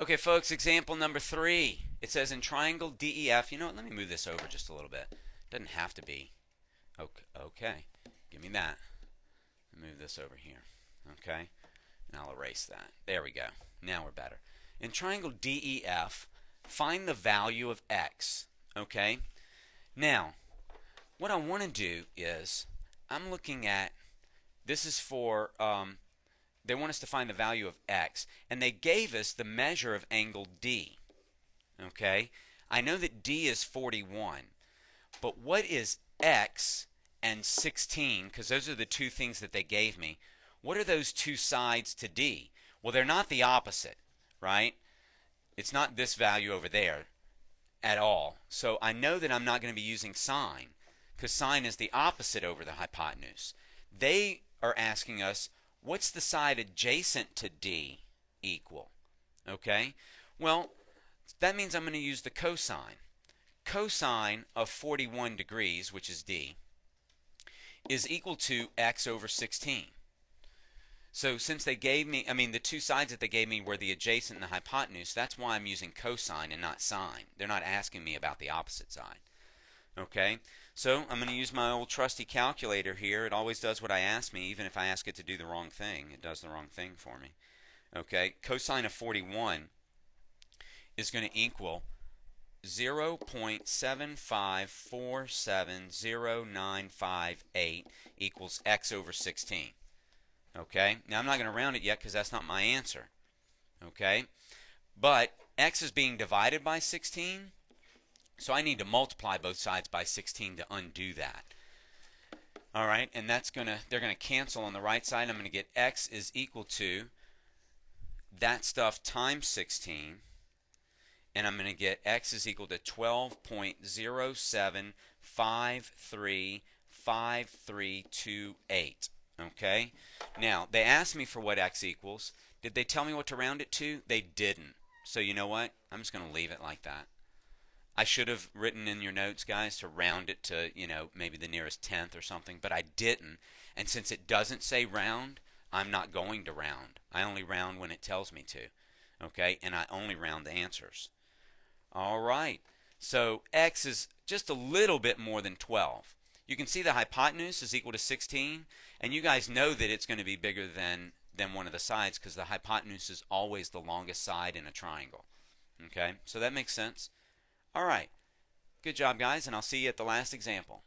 Okay, folks, example number 3. It says in triangle DEF, you know what, let me move this over just a little bit. Doesn't have to be. Okay, give me that. Move this over here. Okay, and I'll erase that. There we go. Now we're better. In triangle DEF, find the value of x. Okay, now what I want to do is I'm looking at, this is for, they want us to find the value of x, and they gave us the measure of angle D. Okay, I know that D is 41, but what is x and 16? Because those are the two things that they gave me. What are those two sides to D? Well, they're not the opposite, right? It's not this value over there at all. So I know that I'm not going to be using sine, because sine is the opposite over the hypotenuse. They are asking us, what's the side adjacent to D equal? Okay, well, that means I'm going to use the cosine. Cosine of 41 degrees, which is D, is equal to x over 16. So since they gave me, the two sides that they gave me were the adjacent and the hypotenuse, that's why I'm using cosine and not sine. They're not asking me about the opposite side. Okay, so I'm going to use my old trusty calculator here. It always does what I ask me, even if I ask it to do the wrong thing. It does the wrong thing for me. Okay, cosine of 41 is going to equal 0.7547098 equals x over 16. Okay, now I'm not going to round it yet because that's not my answer. Okay, but x is being divided by 16, so I need to multiply both sides by 16 to undo that. All right, and they're going to cancel on the right side. I'm going to get x is equal to that stuff times 16, and I'm going to get x is equal to 12.07535328. Okay, now they asked me for what x equals. Did they tell me what to round it to? They didn't. So you know what? I'm just going to leave it like that. I should have written in your notes, guys, to round it to, maybe the nearest tenth or something, but I didn't. And since it doesn't say round, I'm not going to round. I only round when it tells me to. Okay, and I only round the answers. All right, so x is just a little bit more than 12. You can see the hypotenuse is equal to 16, and you guys know that it's going to be bigger than one of the sides because the hypotenuse is always the longest side in a triangle. Okay, so that makes sense. All right, good job, guys, and I'll see you at the last example.